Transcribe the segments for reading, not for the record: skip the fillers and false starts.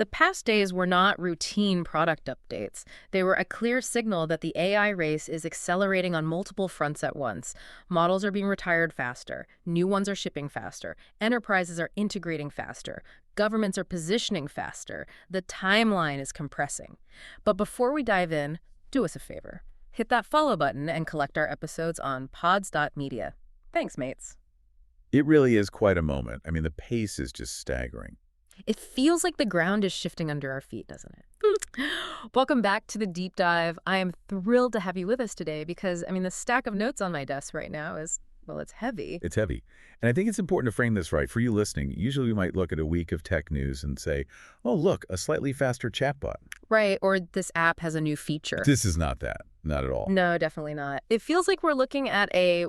The past days were not routine product updates. They were a clear signal that the AI race is accelerating on multiple fronts at once. Models are being retired faster. New ones are shipping faster. Enterprises are integrating faster. Governments are positioning faster. The timeline is compressing. But before we dive in, do us a favor. Hit that follow button and collect our episodes on pods.media. Thanks, mates. It really is quite a moment. I mean, the pace is just staggering. It feels like the ground is shifting under our feet, doesn't it? Welcome back to the deep dive. I am thrilled to have you with us today because, the stack of notes on my desk right now is, well, it's heavy. It's heavy. And I think it's important to frame this right. For you listening, usually we might look at a week of tech news and say, oh, look, a slightly faster chatbot. Right, or this app has a new feature. This is not that. Not at all. No, definitely not. It feels like we're looking at a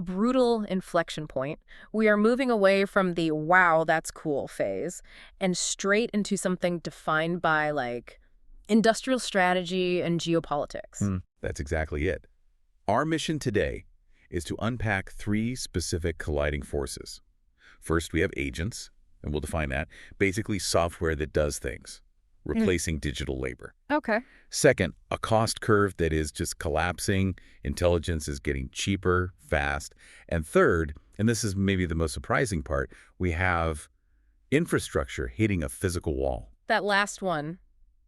brutal inflection point. We are moving away from the wow, that's cool phase and straight into something defined by, industrial strategy and geopolitics. That's exactly it. Our mission today is to unpack three specific colliding forces. First, we have agents, and we'll define that. Basically, software that does things, replacing digital labor. Okay. Second, a cost curve that is just collapsing. Intelligence is getting cheaper, fast. And third, and this is maybe the most surprising part, we have infrastructure hitting a physical wall. That last one,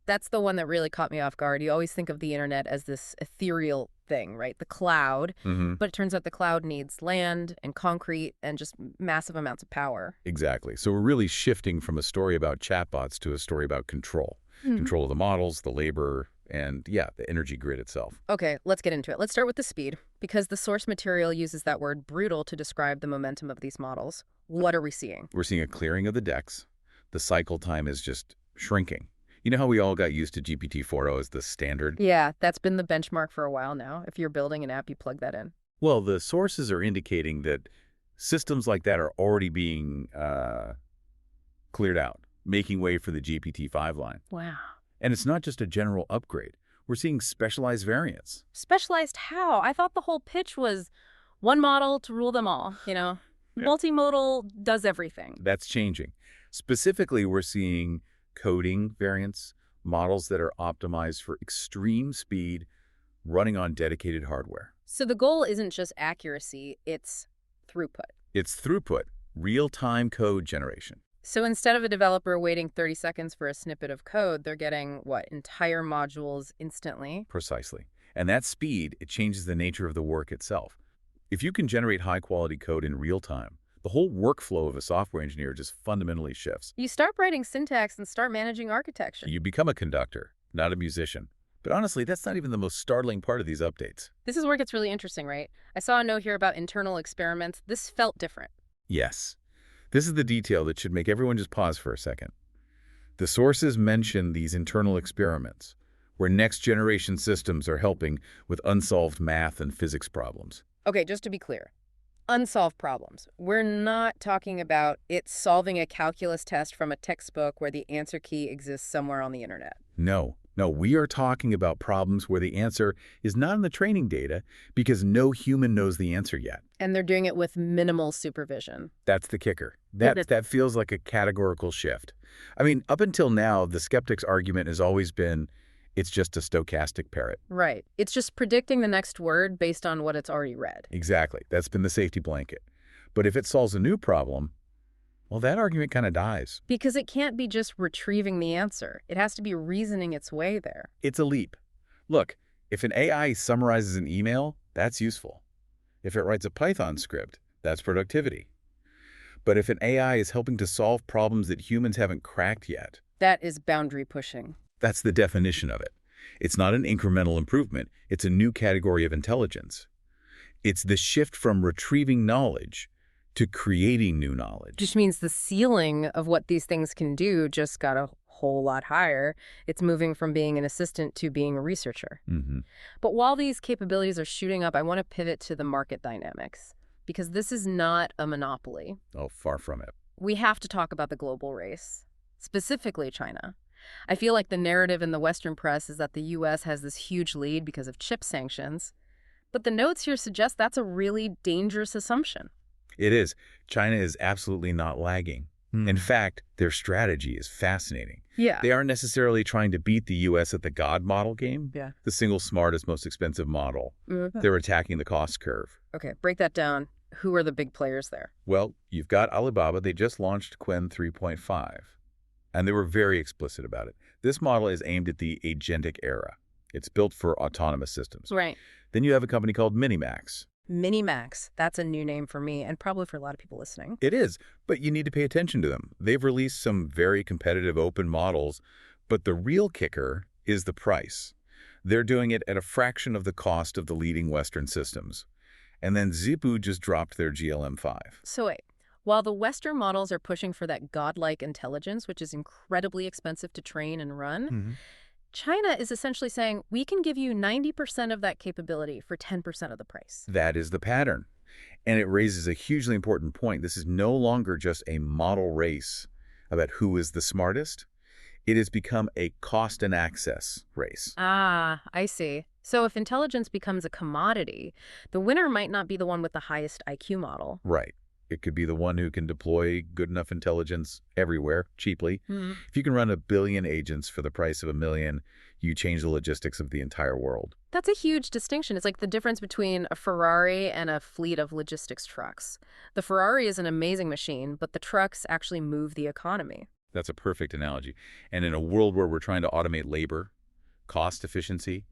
that's the one that really caught me off guard. You always think of the internet as this ethereal thing, right? The cloud. But it turns out the cloud needs land and concrete and just massive amounts of power. Exactly. So we're really shifting from a story about chatbots to a story about control. Control of the models, the labor, and the energy grid itself. Okay, let's get into it. Let's start with the speed, because the source material uses that word brutal to describe the momentum of these models. What are we seeing? We're seeing a clearing of the decks. The cycle time is just shrinking. You know how we all got used to GPT-4o as the standard? Yeah, that's been the benchmark for a while now. If you're building an app, you plug that in. Well, the sources are indicating that systems like that are already being cleared out, making way for the GPT-5 line. Wow. And it's not just a general upgrade. We're seeing specialized variants. Specialized how? I thought the whole pitch was one model to rule them all, Multimodal does everything. That's changing. Specifically, we're seeing coding variants, models that are optimized for extreme speed, running on dedicated hardware. So the goal isn't just accuracy, it's throughput. It's throughput, real-time code generation. So instead of a developer waiting 30 seconds for a snippet of code, they're getting, entire modules instantly? Precisely. And that speed, it changes the nature of the work itself. If you can generate high-quality code in real time, the whole workflow of a software engineer just fundamentally shifts. You start writing syntax and start managing architecture. You become a conductor, not a musician. But honestly, that's not even the most startling part of these updates. This is where it gets really interesting, right? I saw a note here about internal experiments. This felt different. Yes. This is the detail that should make everyone just pause for a second. The sources mention these internal experiments, where next-generation systems are helping with unsolved math and physics problems. Okay, just to be clear. Unsolved problems. We're not talking about it solving a calculus test from a textbook where the answer key exists somewhere on the internet. No, we are talking about problems where the answer is not in the training data because no human knows the answer yet. And they're doing it with minimal supervision. That's the kicker. That feels like a categorical shift. Up until now, the skeptic's argument has always been, it's just a stochastic parrot. Right. It's just predicting the next word based on what it's already read. Exactly. That's been the safety blanket. But if it solves a new problem, well, that argument kind of dies. Because it can't be just retrieving the answer. It has to be reasoning its way there. It's a leap. Look, if an AI summarizes an email, that's useful. If it writes a Python script, that's productivity. But if an AI is helping to solve problems that humans haven't cracked yet, that is boundary pushing. That's the definition of it. It's not an incremental improvement. It's a new category of intelligence. It's the shift from retrieving knowledge to creating new knowledge. Which means the ceiling of what these things can do just got a whole lot higher. It's moving from being an assistant to being a researcher. But while these capabilities are shooting up, I want to pivot to the market dynamics, because this is not a monopoly. Oh, far from it. We have to talk about the global race, specifically China. I feel like the narrative in the Western press is that the U.S. has this huge lead because of chip sanctions. But the notes here suggest that's a really dangerous assumption. It is. China is absolutely not lagging. In fact, their strategy is fascinating. Yeah. They aren't necessarily trying to beat the US at the God model game, Yeah. the single smartest, most expensive model. Mhm. They're attacking the cost curve. Okay, break that down. Who are the big players there? Well, you've got Alibaba. They just launched Qwen 3.5, and they were very explicit about it. This model is aimed at the agentic era. It's built for autonomous systems. Right. Then you have a company called Minimax. Minimax. That's a new name for me and probably for a lot of people listening. It is, but you need to pay attention to them. They've released some very competitive open models, but the real kicker is the price. They're doing it at a fraction of the cost of the leading Western systems. And then Zippo just dropped their GLM-5. So wait, while the Western models are pushing for that godlike intelligence, which is incredibly expensive to train and run, China is essentially saying, we can give you 90% of that capability for 10% of the price. That is the pattern. And it raises a hugely important point. This is no longer just a model race about who is the smartest. It has become a cost and access race. Ah, I see. So if intelligence becomes a commodity, the winner might not be the one with the highest IQ model. Right. It could be the one who can deploy good enough intelligence everywhere, cheaply. If you can run 1 billion agents for the price of 1 million, you change the logistics of the entire world. That's a huge distinction. It's like the difference between a Ferrari and a fleet of logistics trucks. The Ferrari is an amazing machine, but the trucks actually move the economy. That's a perfect analogy. And in a world where we're trying to automate labor, cost efficiency,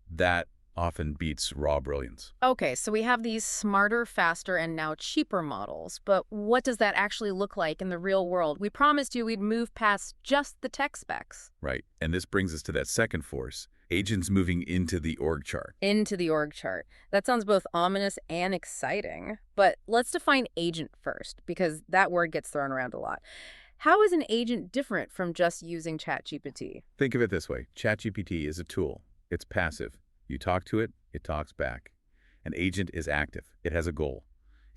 that often beats raw brilliance. Okay, so we have these smarter, faster, and now cheaper models. But what does that actually look like in the real world? We promised you we'd move past just the tech specs. Right. And this brings us to that second force, agents moving into the org chart. Into the org chart. That sounds both ominous and exciting. But let's define agent first, because that word gets thrown around a lot. How is an agent different from just using ChatGPT? Think of it this way. ChatGPT is a tool. It's passive. You talk to it, it talks back. An agent is active. It has a goal.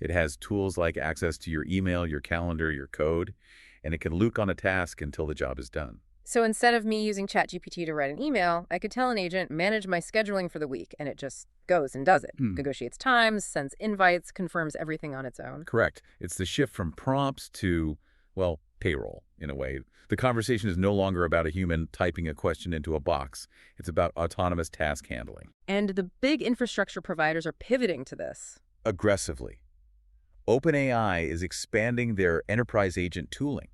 It has tools like access to your email, your calendar, your code, and it can loop on a task until the job is done. So instead of me using ChatGPT to write an email, I could tell an agent, manage my scheduling for the week, and it just goes and does it. Negotiates times, sends invites, confirms everything on its own. Correct. It's the shift from prompts to, well, payroll, in a way. The conversation is no longer about a human typing a question into a box. It's about autonomous task handling. And the big infrastructure providers are pivoting to this. Aggressively. OpenAI is expanding their enterprise agent tooling.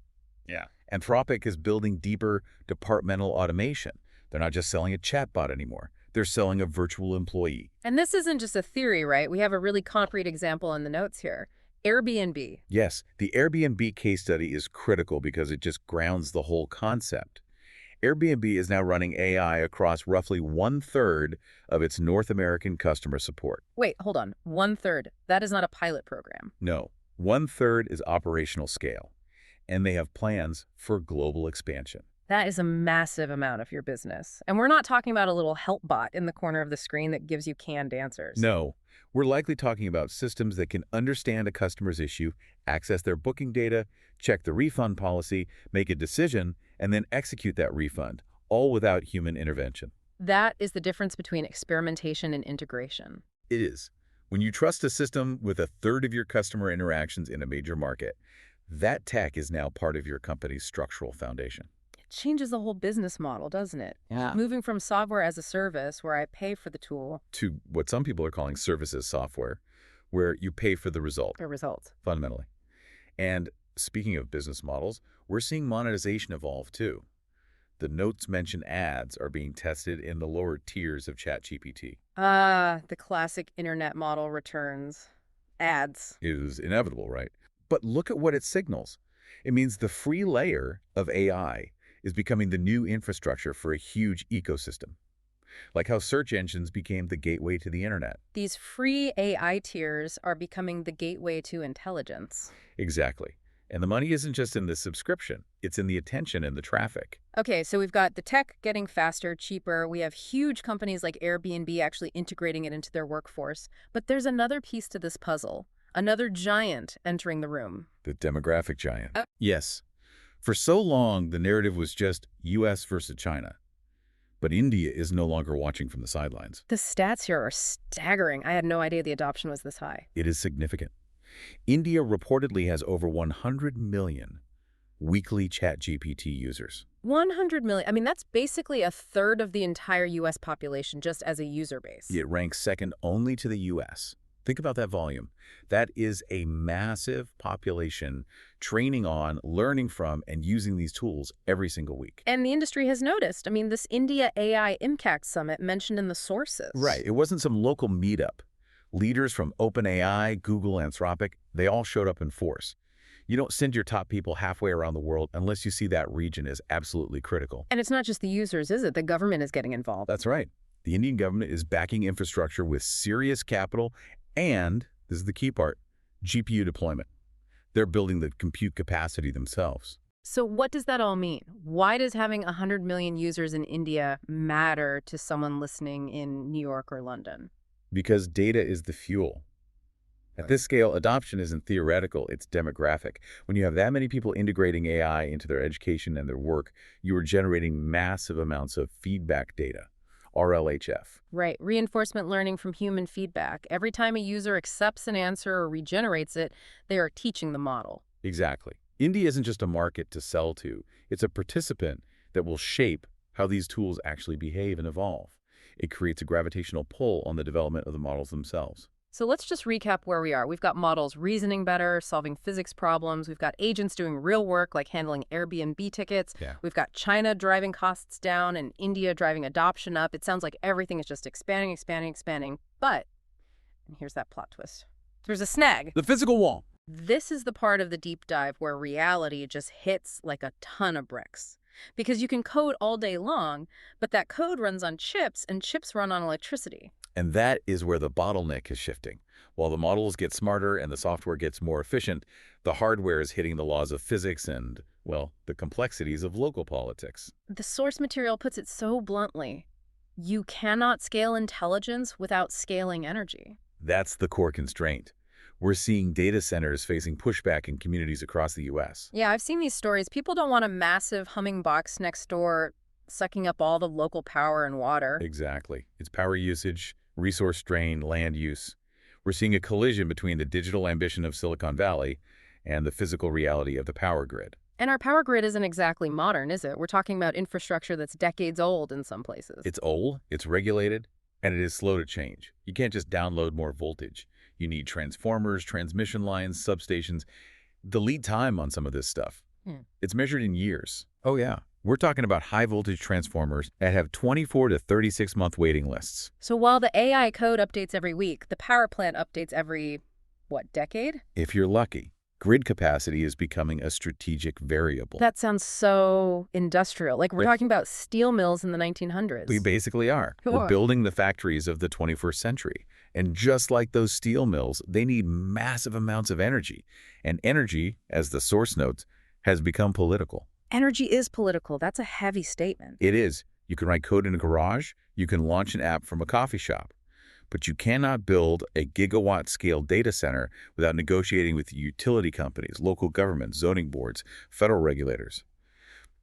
Yeah. Anthropic is building deeper departmental automation. They're not just selling a chatbot anymore. They're selling a virtual employee. And this isn't just a theory, right? We have a really concrete example in the notes here. Airbnb. Yes, the Airbnb case study is critical because it just grounds the whole concept. Airbnb is now running AI across roughly 1/3 of its North American customer support. Wait, hold on. 1/3. That is not a pilot program. No, 1/3 is operational scale, and they have plans for global expansion. That is a massive amount of your business. And we're not talking about a little help bot in the corner of the screen that gives you canned answers. No, we're likely talking about systems that can understand a customer's issue, access their booking data, check the refund policy, make a decision, and then execute that refund, all without human intervention. That is the difference between experimentation and integration. It is. When you trust a system with 1/3 of your customer interactions in a major market, that tech is now part of your company's structural foundation. It changes the whole business model, doesn't it? Yeah. Moving from software as a service, where I pay for the tool, To what some people are calling services software, where you pay for the result, the result. fundamentally. And speaking of business models, we're seeing monetization evolve too. The notes mention ads are being tested in the lower tiers of ChatGPT. Ah, the classic internet model returns. Ads. It is inevitable, right? But look at what it signals. It means the free layer of AI is becoming the new infrastructure for a huge ecosystem. Like how search engines became the gateway to the internet. These free AI tiers are becoming the gateway to intelligence. Exactly. And the money isn't just in the subscription. It's in the attention and the traffic. Okay, so we've got the tech getting faster, cheaper. We have huge companies like Airbnb actually integrating it into their workforce. But there's another piece to this puzzle. Another giant entering the room. The demographic giant. Yes. For so long, the narrative was just U.S. versus China. But India is no longer watching from the sidelines. The stats here are staggering. I had no idea the adoption was this high. It is significant. India reportedly has over 100 million weekly ChatGPT users. 100 million. I mean, that's basically a third of the entire U.S. population just as a user base. It ranks second only to the US. Think about that volume. That is a massive population training on, learning from, and using these tools every single week. And the industry has noticed. I mean, this India AI Impact Summit mentioned in the sources. Right. It wasn't some local meetup. Leaders from OpenAI, Google, Anthropic, they all showed up in force. You don't send your top people halfway around the world unless you see that region is absolutely critical. And it's not just the users, is it? The government is getting involved. That's right. The Indian government is backing infrastructure with serious capital and, this is the key part, GPU deployment. They're building the compute capacity themselves. So what does that all mean? Why does having 100 million users in India matter to someone listening in New York or London? Because data is the fuel. At this scale, adoption isn't theoretical, it's demographic. When you have that many people integrating AI into their education and their work, you are generating massive amounts of feedback data, RLHF. Right, reinforcement learning from human feedback. Every time a user accepts an answer or regenerates it, they are teaching the model. Exactly. India isn't just a market to sell to, it's a participant that will shape how these tools actually behave and evolve. It creates a gravitational pull on the development of the models themselves. So let's just recap where we are. We've got models reasoning better, solving physics problems. We've got agents doing real work like handling Airbnb tickets. Yeah. We've got China driving costs down and India driving adoption up. It sounds like everything is just expanding, expanding, expanding. But, and here's that plot twist, there's a snag. The physical wall. This is the part of the deep dive where reality just hits like a ton of bricks. Because you can code all day long, but that code runs on chips and chips run on electricity. And that is where the bottleneck is shifting. While the models get smarter and the software gets more efficient, the hardware is hitting the laws of physics and, well, the complexities of local politics. The source material puts it so bluntly. You cannot scale intelligence without scaling energy. That's the core constraint. We're seeing data centers facing pushback in communities across the U.S. Yeah, I've seen these stories. People don't want a massive humming box next door sucking up all the local power and water. Exactly. It's power usage, resource strain, land use. We're seeing a collision between the digital ambition of Silicon Valley and the physical reality of the power grid. And our power grid isn't exactly modern, is it? We're talking about infrastructure that's decades old in some places. It's old, it's regulated, and it is slow to change. You can't just download more voltage. You need transformers, transmission lines, substations. The lead time on some of this stuff, it's measured in years. Oh, yeah. We're talking about high-voltage transformers that have 24 to 36-month waiting lists. So while the AI code updates every week, the power plant updates every, what, decade? If you're lucky, grid capacity is becoming a strategic variable. That sounds so industrial. Like we're talking about steel mills in the 1900s. We basically are. Cool. We're building the factories of the 21st century. And just like those steel mills, they need massive amounts of energy. And energy, as the source notes, has become political. Energy is political. That's a heavy statement. It is. You can write code in a garage. You can launch an app from a coffee shop. But you cannot build a gigawatt-scale data center without negotiating with utility companies, local governments, zoning boards, federal regulators.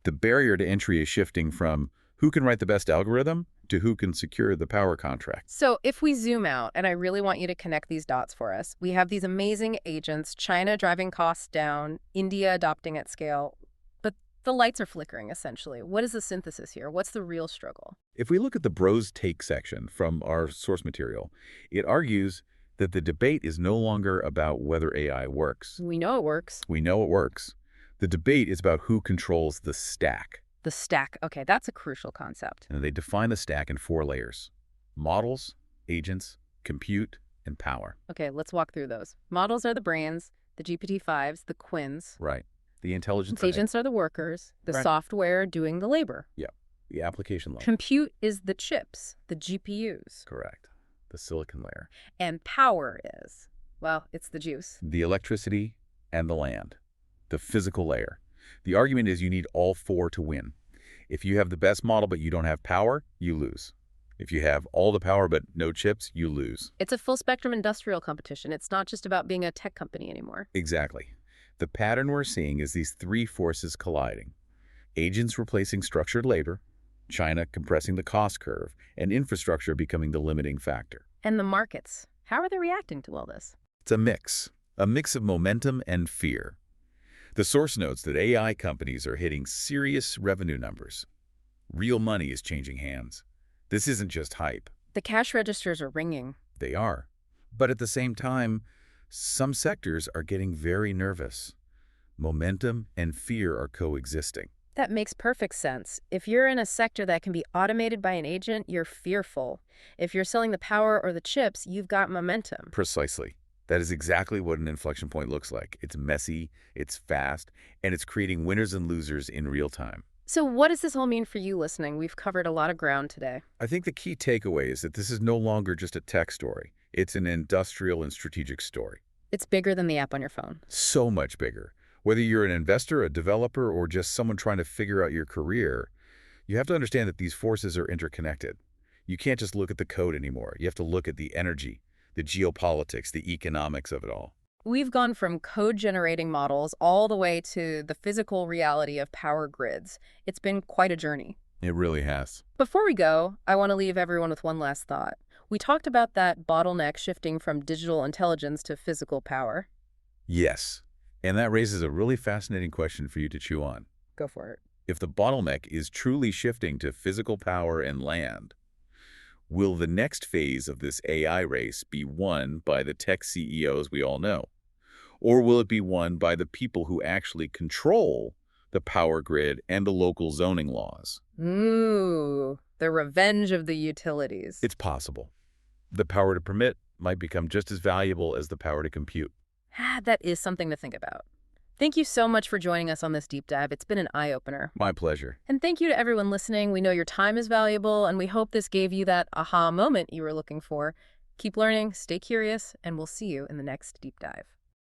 The barrier to entry is shifting from who can write the best algorithm to who can secure the power contract. So if we zoom out, and I really want you to connect these dots for us, we have these amazing agents, China driving costs down, India adopting at scale, but the lights are flickering, essentially. What is the synthesis here? What's the real struggle? If we look at the Bros Take section from our source material, it argues that the debate is no longer about whether AI works. We know it works. We know it works. The debate is about who controls the stack. The stack. Okay, that's a crucial concept. And they define the stack in 4 layers: models, agents, compute, and power. Okay, let's walk through those. Models are the brains, the GPT-5s, the Quins. Right. The intelligence Agents are the workers, the software doing the labor. Yeah. The application layer. Compute is the chips, the GPUs. Correct. The silicon layer. And power is, well, it's the juice. The electricity and the land. The physical layer. The argument is you need all 4 to win. If you have the best model but you don't have power, you lose. If you have all the power but no chips, you lose. It's a full-spectrum industrial competition. It's not just about being a tech company anymore. Exactly. The pattern we're seeing is these 3 forces colliding. Agents replacing structured labor, China compressing the cost curve, and infrastructure becoming the limiting factor. And the markets, how are they reacting to all this? It's a mix. A mix of momentum and fear. The source notes that AI companies are hitting serious revenue numbers. Real money is changing hands. This isn't just hype. The cash registers are ringing. They are. But at the same time, some sectors are getting very nervous. Momentum and fear are coexisting. That makes perfect sense. If you're in a sector that can be automated by an agent, you're fearful. If you're selling the power or the chips, you've got momentum. Precisely. That is exactly what an inflection point looks like. It's messy, it's fast, and it's creating winners and losers in real time. So what does this all mean for you listening? We've covered a lot of ground today. I think the key takeaway is that this is no longer just a tech story. It's an industrial and strategic story. It's bigger than the app on your phone. So much bigger. Whether you're an investor, a developer, or just someone trying to figure out your career, you have to understand that these forces are interconnected. You can't just look at the code anymore. You have to look at the energy, the geopolitics, the economics of it all. We've gone from code-generating models all the way to the physical reality of power grids. It's been quite a journey. It really has. Before we go, I want to leave everyone with one last thought. We talked about that bottleneck shifting from digital intelligence to physical power. Yes. And that raises a really fascinating question for you to chew on. Go for it. If the bottleneck is truly shifting to physical power and land, will the next phase of this AI race be won by the tech CEOs we all know? Or will it be won by the people who actually control the power grid and the local zoning laws? Ooh, the revenge of the utilities. It's possible. The power to permit might become just as valuable as the power to compute. That is something to think about. Thank you so much for joining us on this deep dive. It's been an eye-opener. My pleasure. And thank you to everyone listening. We know your time is valuable, and we hope this gave you that aha moment you were looking for. Keep learning, stay curious, and we'll see you in the next deep dive.